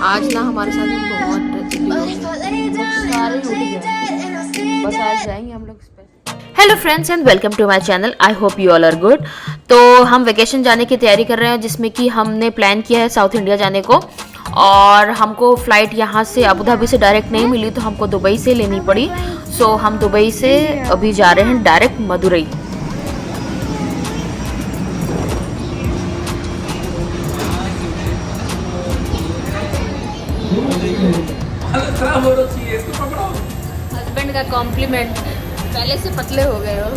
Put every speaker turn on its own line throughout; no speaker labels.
आज ना हमारे साथ में बहुत ट्रेजेडी हो गई, कुछ सारे उठ गए। बस आज जाएंगे हम लोग special. Hello friends and welcome to my channel. I hope you all are good. तो हम वेकेशन जाने की तैयारी कर रहे हैं, जिसमें कि हमने प्लान किया है साउथ इंडिया जाने को। और हमको फ़्लाइट यहाँ से अबू धाबी से डायरेक्ट नहीं मिली, तो हमको दुबई से लेनी पड़ी। सो हम दुबई से अभी जा रहे हैं डायरेक्ट मदुरई।
हालत खराब हो रही है, इसको पकड़ो।
हस्बैंड का कॉम्प्लीमेंट, पहले से पतले हो गए हो।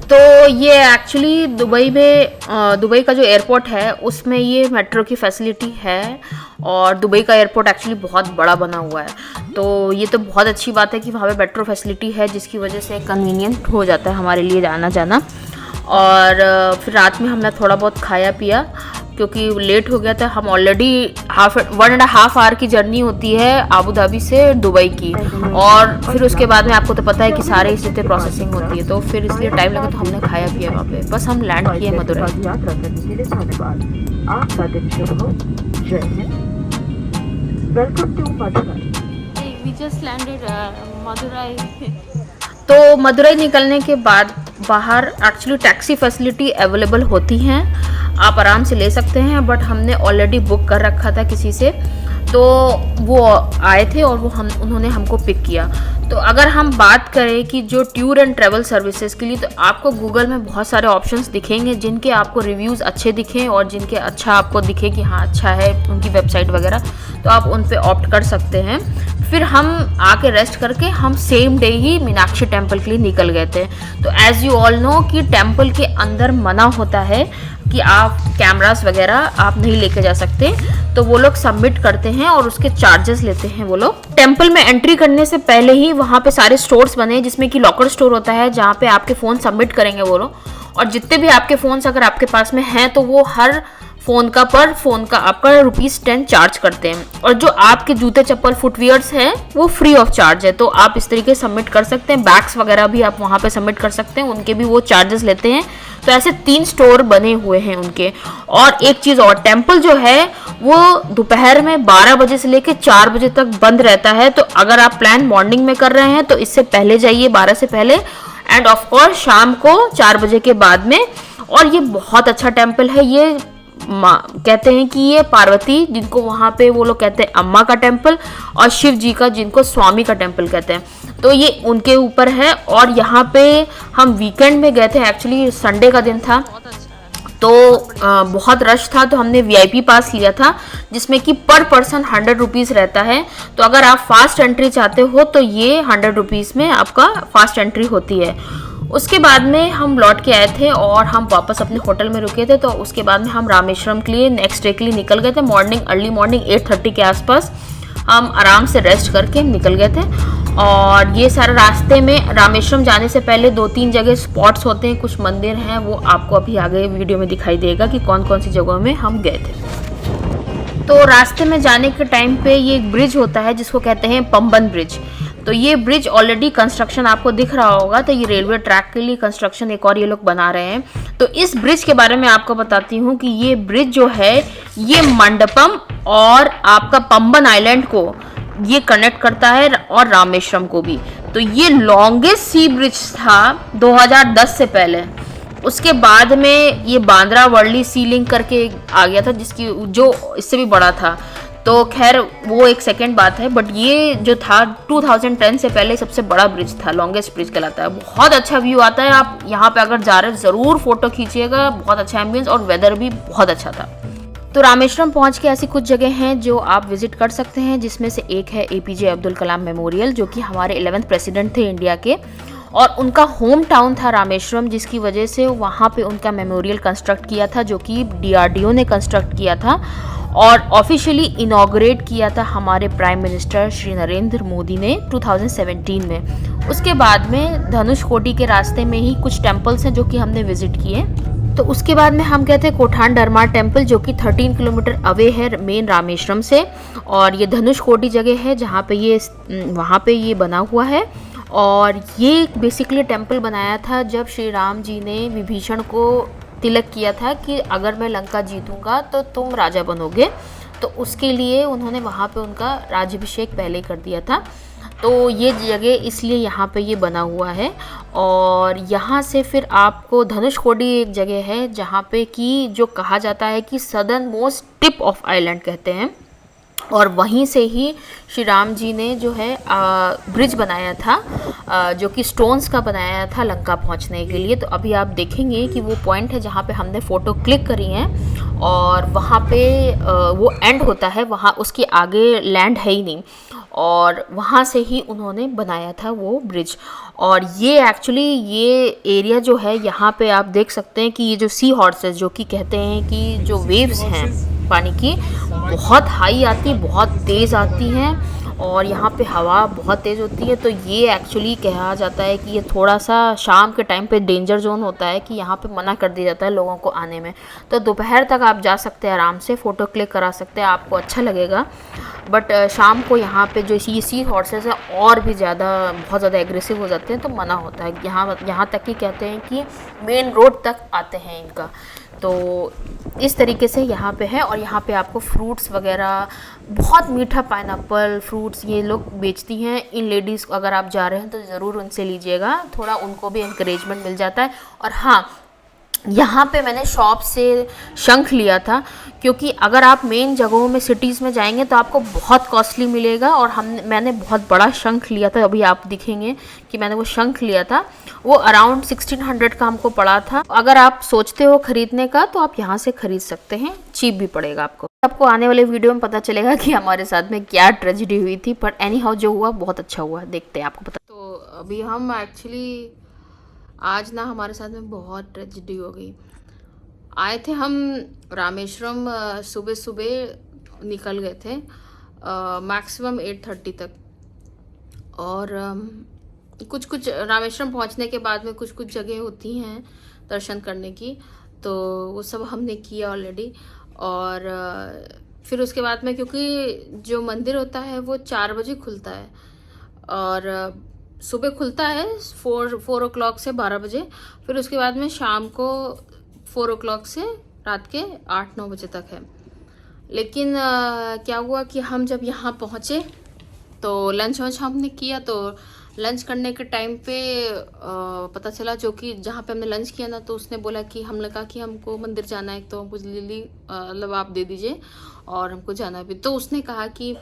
तो ये एक्चुअली दुबई में दुबई का जो एयरपोर्ट है उसमें ये मेट्रो की फैसिलिटी है। और दुबई का एयरपोर्ट एक्चुअली बहुत बड़ा बना हुआ है, तो ये तो बहुत अच्छी बात है कि वहाँ पे मेट्रो फैसिलिटी है, जिसकी वजह से कन्वीनियंट हो जाता है हमारे लिए आना जाना। और फिर रात में हमने थोड़ा बहुत खाया पिया, क्योंकि लेट हो गया था। हम ऑलरेडी 1.5 आवर की जर्नी होती है अबू धाबी से दुबई की, और फिर उसके बाद में आपको तो पता है कि सारे इसी से प्रोसेसिंग होती है, तो फिर इसलिए टाइम लगा, तो हमने खाया पिया वहाँ पे। बस हम लैंड किए मदुरई। आपका दिन शुभ हो। जय हिंद। Welcome to Madurai. We just landed Madurai. तो मदुरई निकलने के बाद बाहर एक्चुअली टैक्सी फैसिलिटी अवेलेबल होती हैं, आप आराम से ले सकते हैं। बट हमने ऑलरेडी बुक कर रखा था किसी से, तो वो आए थे और उन्होंने हमको पिक किया। तो अगर हम बात करें कि जो टूर एंड ट्रैवल सर्विसेज के लिए, तो आपको गूगल में बहुत सारे ऑप्शंस दिखेंगे, जिनके आपको रिव्यूज़ अच्छे दिखें और जिनके अच्छा आपको दिखे कि हाँ अच्छा है उनकी वेबसाइट वगैरह, तो आप उन पे ऑप्ट कर सकते हैं। फिर हम आके रेस्ट करके हम सेम डे ही मीनाक्षी टेम्पल के लिए निकल गए थे। तो एज़ यू ऑल नो कि टेम्पल के अंदर मना होता है कि आप कैमरास वगैरह आप नहीं लेके जा सकते, तो वो लोग सबमिट करते हैं और उसके चार्जेस लेते हैं वो लोग। टेम्पल में एंट्री करने से पहले ही वहाँ पे सारे स्टोर्स बने हैं, जिसमें कि लॉकर स्टोर होता है, जहाँ पे आपके फ़ोन सबमिट करेंगे वो लोग। और जितने भी आपके फ़ोन्स अगर आपके पास में हैं, तो वो हर फ़ोन का आपका ₹10 चार्ज करते हैं। और जो आपके जूते चप्पल फुटवियर्स हैं वो फ्री ऑफ चार्ज है, तो आप इस तरीके से सबमिट कर सकते हैं। बैग्स वगैरह भी आप वहाँ पे सबमिट कर सकते हैं, उनके भी वो चार्जेस लेते हैं। तो ऐसे 3 स्टोर बने हुए हैं उनके। और एक चीज़ और, टेम्पल जो है वो दोपहर में 12 बजे से लेकर 4 बजे तक बंद रहता है। तो अगर आप प्लान मॉर्निंग में कर रहे हैं तो इससे पहले जाइए, 12 से पहले, एंड ऑफ कोर्स शाम को 4 बजे के बाद में। और ये बहुत अच्छा टेम्पल है। ये कहते हैं कि ये पार्वती, जिनको वहाँ पे वो लोग कहते हैं अम्मा का टेम्पल, और शिव जी का, जिनको स्वामी का टेम्पल कहते हैं, तो ये उनके ऊपर है। और यहाँ पे हम वीकेंड में गए थे, एक्चुअली संडे का दिन था, तो बहुत रश था, तो हमने वीआईपी पास लिया था, जिसमें कि पर पर्सन 100 रुपीज़ रहता है। तो अगर आप फास्ट एंट्री चाहते हो तो ये 100 रुपीज़ में आपका फास्ट एंट्री होती है। उसके बाद में हम लौट के आए थे और हम वापस अपने होटल में रुके थे। तो उसके बाद में हम रामेश्वरम के लिए नेक्स्ट डे के लिए निकल गए थे। अर्ली मॉर्निंग 8:30 के आसपास हम आराम से रेस्ट करके निकल गए थे। और ये सारा रास्ते में रामेश्वरम जाने से पहले 2-3 जगह स्पॉट्स होते हैं, कुछ मंदिर हैं, वो आपको अभी आगे वीडियो में दिखाई देगा कि कौन कौन सी जगहों में हम गए थे। तो रास्ते में जाने के टाइम पे ये एक ब्रिज होता है जिसको कहते हैं पंबन ब्रिज। तो ये ब्रिज ऑलरेडी कंस्ट्रक्शन आपको दिख रहा होगा, तो ये रेलवे ट्रैक के लिए कंस्ट्रक्शन एक और ये लोग बना रहे हैं। तो इस ब्रिज के बारे में आपको बताती हूँ कि ये ब्रिज जो है ये मंडपम और आपका पंबन आइलैंड को ये कनेक्ट करता है, और रामेश्वरम को भी। तो ये लॉन्गेस्ट सी ब्रिज था 2010 से पहले। उसके बाद में ये बांद्रा वर्ली सी लिंक करके आ गया था, जिसकी जो इससे भी बड़ा था। तो खैर वो एक सेकेंड बात है, बट ये जो था 2010 से पहले सबसे बड़ा ब्रिज था, लॉन्गेस्ट ब्रिज कहलाता है। बहुत अच्छा व्यू आता है, आप यहाँ पे अगर जा रहे हैं ज़रूर फोटो खींचिएगा। बहुत अच्छा एम्बियंस और वेदर भी बहुत अच्छा था। तो रामेश्वरम पहुँच के ऐसी कुछ जगह हैं जो आप विजिट कर सकते हैं, जिसमें से एक है एपीजे अब्दुल कलाम मेमोरियल, जो कि हमारे 11th प्रेसिडेंट थे इंडिया के, और उनका होम टाउन था रामेश्वरम, जिसकी वजह से वहाँ पे उनका मेमोरियल कंस्ट्रक्ट किया था, जो कि डीआरडीओ ने कंस्ट्रक्ट किया था और ऑफिशियली इनॉग्रेट किया था हमारे प्राइम मिनिस्टर श्री नरेंद्र मोदी ने 2017 में। उसके बाद में धनुषकोटी के रास्ते में ही कुछ टेम्पल्स हैं जो कि हमने विजिट किए। तो उसके बाद में हम गए थे कोठान डरमार टेम्पल, जो कि 13 किलोमीटर अवे है मेन रामेश्वरम से, और ये धनुषकोटी जगह है जहाँ पे ये वहाँ पे ये बना हुआ है। और ये बेसिकली टेम्पल बनाया था जब श्री राम जी ने विभीषण को तिलक किया था कि अगर मैं लंका जीतूंगा तो तुम राजा बनोगे। तो उसके लिए उन्होंने वहाँ पे उनका राज्याभिषेक पहले कर दिया था। तो ये जगह इसलिए यहाँ पे ये बना हुआ है। और यहाँ से फिर आपको धनुषकोडी एक जगह है जहाँ पे कि जो कहा जाता है कि southern most tip of island कहते हैं, और वहीं से ही श्री राम जी ने जो है ब्रिज बनाया था, जो कि स्टोन्स का बनाया था लंका पहुंचने के लिए। तो अभी आप देखेंगे कि वो पॉइंट है जहाँ पे हमने फ़ोटो क्लिक करी हैं, और वहाँ पे वो एंड होता है, वहाँ उसके आगे लैंड है ही नहीं, और वहाँ से ही उन्होंने बनाया था वो ब्रिज। और ये एक्चुअली ये एरिया जो है यहाँ पे आप देख सकते हैं कि ये जो सी हॉर्सेस जो कि कहते हैं कि जो वेव्स हैं पानी की बहुत हाई आती, बहुत तेज़ आती हैं, और यहाँ पे हवा बहुत तेज़ होती है। तो ये एक्चुअली कहा जाता है कि ये थोड़ा सा शाम के टाइम पे डेंजर जोन होता है, कि यहाँ पे मना कर दिया जाता है लोगों को आने में। तो दोपहर तक आप जा सकते हैं, आराम से फ़ोटो क्लिक करा सकते हैं, आपको अच्छा लगेगा। बट शाम को यहाँ पे जो सी हॉर्सेस है और भी ज़्यादा बहुत ज़्यादा एग्रेसिव हो जाते हैं, तो मना होता है। यहाँ तक कि कहते हैं कि मेन रोड तक आते हैं इनका। तो इस तरीके से यहाँ पे है। और यहाँ पे आपको फ्रूट्स वगैरह, बहुत मीठा पाइनएप्पल फ्रूट्स ये लोग बेचती हैं। इन लेडीज़ को अगर आप जा रहे हैं तो ज़रूर उनसे लीजिएगा, थोड़ा उनको भी एनकरेजमेंट मिल जाता है। और हाँ, यहाँ पे मैंने शॉप से शंख लिया था, क्योंकि अगर आप मेन जगहों में सिटीज़ में जाएंगे तो आपको बहुत कॉस्टली मिलेगा। और मैंने बहुत बड़ा शंख लिया था, अभी आप दिखेंगे कि मैंने वो शंख लिया था, वो अराउंड 1600 का हमको पड़ा था। अगर आप सोचते हो ख़रीदने का तो आप यहाँ से ख़रीद सकते हैं, चीप भी पड़ेगा आपको आने वाले वीडियो में पता चलेगा कि हमारे साथ में क्या ट्रेजेडी हुई थी। पर एनी हाउ जो हुआ बहुत अच्छा हुआ, देखते हैं आपको पता। तो अभी हम एक्चुअली आज ना हमारे साथ में बहुत ट्रेजेडी हो गई। आए थे हम रामेश्वरम, सुबह सुबह निकल गए थे, मैक्सिमम 8:30 तक। और कुछ रामेश्वरम पहुंचने के बाद में कुछ जगह होती हैं दर्शन करने की, तो वो सब हमने किया ऑलरेडी। और फिर उसके बाद में, क्योंकि जो मंदिर होता है वो 4 बजे खुलता है, और सुबह खुलता है 4 o'clock से 12 बजे, फिर उसके बाद में शाम को 4 o'clock से रात के 8-9 बजे तक है। लेकिन क्या हुआ कि हम जब यहाँ पहुँचे तो लंच वंच हमने किया। तो लंच करने के टाइम पे पता चला, जो कि जहाँ पे हमने लंच किया ना, तो उसने बोला कि हमने कहा कि हमको मंदिर जाना है, तो हमको मतलब आप दे दीजिए और हमको जाना भी। तो उसने कहा कि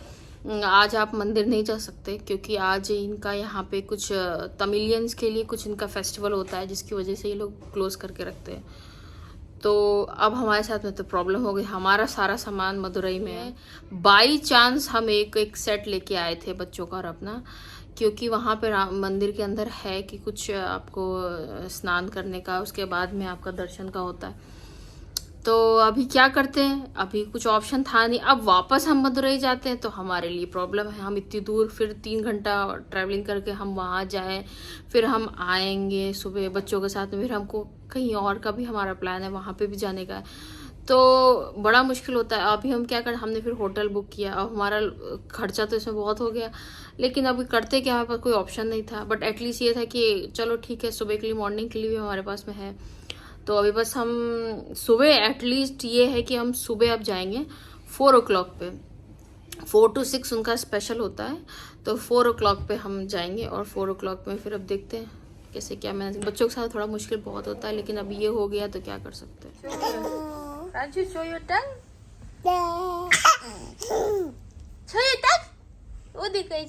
आज आप मंदिर नहीं जा सकते, क्योंकि आज इनका यहाँ पे कुछ तमिलियंस के लिए कुछ इनका फेस्टिवल होता है, जिसकी वजह से ये लोग क्लोज करके रखते हैं। तो अब हमारे साथ में तो प्रॉब्लम हो गई, हमारा सारा सामान मदुरई में है। बाई चांस हम एक सेट लेके आए थे बच्चों का और अपना, क्योंकि वहाँ पे मंदिर के अंदर है कि कुछ आपको स्नान करने का, उसके बाद में आपका दर्शन का होता है। तो अभी क्या करते हैं, अभी कुछ ऑप्शन था नहीं। अब वापस हम मदुरई जाते हैं तो हमारे लिए प्रॉब्लम है, हम इतनी दूर फिर 3 घंटा ट्रैवलिंग करके हम वहाँ जाएं, फिर हम आएंगे सुबह बच्चों के साथ में, फिर हमको कहीं और का भी हमारा प्लान है वहाँ पे भी जाने का, तो बड़ा मुश्किल होता है। अभी हम क्या कर, हमने फिर होटल बुक किया। अब हमारा खर्चा तो इसमें बहुत हो गया, लेकिन अभी करते क्या, हमारे पास कोई ऑप्शन नहीं था। बट एटलीस्ट ये था कि चलो ठीक है, सुबह के लिए, मॉर्निंग के लिए भी हमारे पास में है। तो अभी बस हम सुबह, एटलीस्ट ये है कि हम सुबह अब जाएंगे 4 o'clock पे, 4 to 6 उनका स्पेशल होता है, तो 4 o'clock पे हम जाएंगे। और 4 o'clock में फिर अब देखते हैं कैसे क्या मैनेज। बच्चों के साथ थोड़ा मुश्किल बहुत होता है, लेकिन अब ये हो गया तो क्या कर सकते हैं। Raju, show your tongue. Show your tongue. वो दिखाई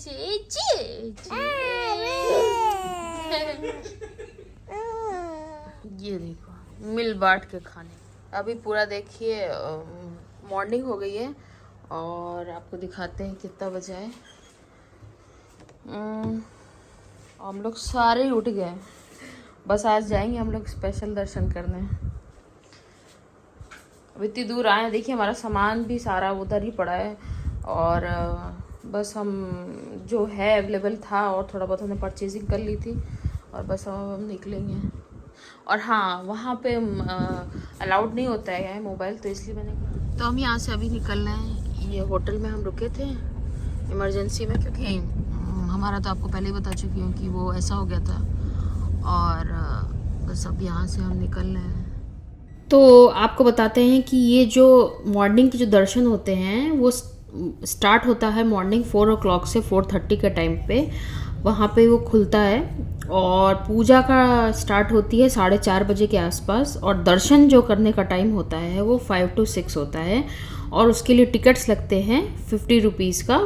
ये देखो मिल बांट के खाने। अभी पूरा देखिए मॉर्निंग हो गई है, और आपको दिखाते हैं कितना बजा है। हम लोग सारे उठ गए, बस आज जाएंगे हम लोग स्पेशल दर्शन करने। अब इतनी दूर आए हैं, देखिए हमारा सामान भी सारा उधर ही पड़ा है, और बस हम जो है अवेलेबल था और थोड़ा बहुत हमने परचेजिंग कर ली थी, और बस हम निकलेंगे। और हाँ, वहाँ पे अलाउड नहीं होता है मोबाइल, तो इसलिए मैंने, तो हम यहाँ से अभी निकल रहे हैं। ये होटल में हम रुके थे इमरजेंसी में, क्योंकि हमारा तो आपको पहले ही बता चुकी हूँ कि वो ऐसा हो गया था। और बस अब यहाँ से हम निकल रहे हैं। तो आपको बताते हैं कि ये जो मॉर्निंग के जो दर्शन होते हैं वो स्टार्ट होता है मॉर्निंग 4 o'clock से 4:30 के टाइम पे, वहाँ पे वो खुलता है। और पूजा का स्टार्ट होती है 4:30 बजे के आसपास, और दर्शन जो करने का टाइम होता है वो 5 to 6 होता है। और उसके लिए टिकट्स लगते हैं 50 रुपीज़ का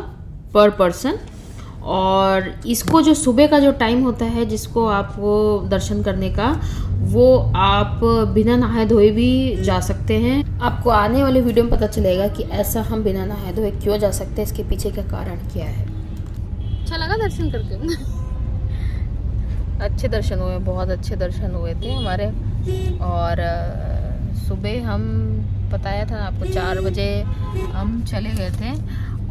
पर पर्सन। और इसको जो सुबह का जो टाइम होता है जिसको आप वो दर्शन करने का, वो आप बिना नहाए धोए भी जा सकते हैं। आपको आने वाले वीडियो में पता चलेगा कि ऐसा हम बिना नहाए धोए क्यों जा सकते हैं, इसके पीछे का कारण क्या है। अच्छा लगा दर्शन करके? अच्छे दर्शन हुए, बहुत अच्छे दर्शन हुए थे हमारे। और सुबह हम बताया था आपको 4 बजे हम चले गए थे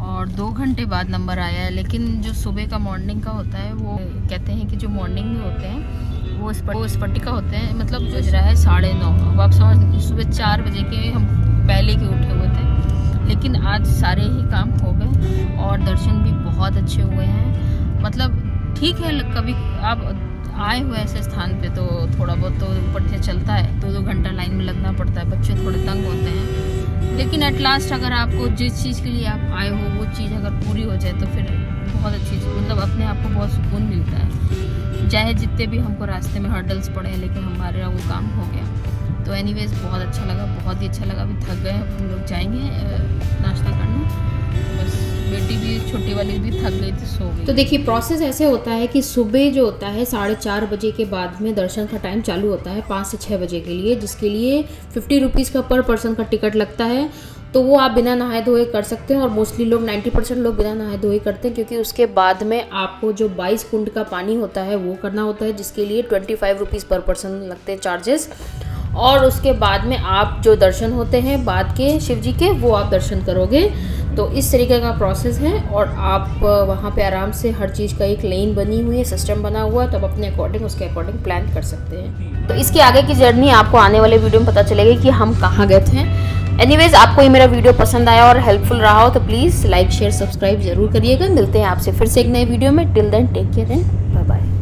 और 2 घंटे बाद नंबर आया है। लेकिन जो सुबह का मॉर्निंग का होता है वो कहते हैं कि जो मॉर्निंग में होते हैं वो स्फटिका होते हैं, मतलब जो रहा है 9:30। अब आप समझ, सुबह 4 बजे के हम पहले के उठे हुए थे, लेकिन आज सारे ही काम हो गए और दर्शन भी बहुत अच्छे हुए हैं। मतलब ठीक है, कभी आप आए हुए ऐसे स्थान पे तो थोड़ा बहुत तो ऊपर से चलता है, 2-2 घंटा लाइन में लगना पड़ता है, बच्चे थोड़े तंग होते हैं। लेकिन एट लास्ट अगर आपको जिस चीज़ के लिए आप आए हो वो चीज़ अगर पूरी हो जाए तो फिर बहुत अच्छी चीज़, मतलब अपने आप को बहुत सुकून मिलता है। चाहे जितने भी हमको रास्ते में हर्डल्स पड़े हैं, लेकिन हमारा वो काम हो गया। तो एनीवेज बहुत अच्छा लगा, बहुत ही अच्छा लगा। अभी थक गए, हम लोग जाएंगे नाश्ता करने। बस बेटी भी, छोटी वाली भी थक गई थी, सो गई। तो देखिए प्रोसेस ऐसे होता है कि सुबह जो होता है 4:30 बजे के बाद में दर्शन का टाइम चालू होता है 5 से 6 बजे के लिए, जिसके लिए 50 रुपीज़ का पर पर्सन का टिकट लगता है। तो वो आप बिना नहाए धोए कर सकते हैं, और मोस्टली लोग 90% लोग बिना नहाए धोए करते हैं, क्योंकि उसके बाद में आपको जो 22 कुंड का पानी होता है वो करना होता है, जिसके लिए 25 रुपीज़ पर पर्सन लगते हैं चार्जेस। और उसके बाद में आप जो दर्शन होते हैं बाद के शिव जी के, वो आप दर्शन करोगे। तो इस तरीके का प्रोसेस है, और आप वहाँ पे आराम से हर चीज़ का एक लेन बनी हुई है, सिस्टम बना हुआ है, तो आप अपने अकॉर्डिंग उसके अकॉर्डिंग प्लान कर सकते हैं। तो इसके आगे की जर्नी आपको आने वाले वीडियो में पता चलेगी कि हम कहाँ गए थे। एनीवेज, आपको ये मेरा वीडियो पसंद आया और हेल्पफुल रहा हो तो प्लीज़ लाइक शेयर सब्सक्राइब जरूर करिएगा। मिलते हैं आपसे फिर से एक नए वीडियो में। Till then take care and bye bye.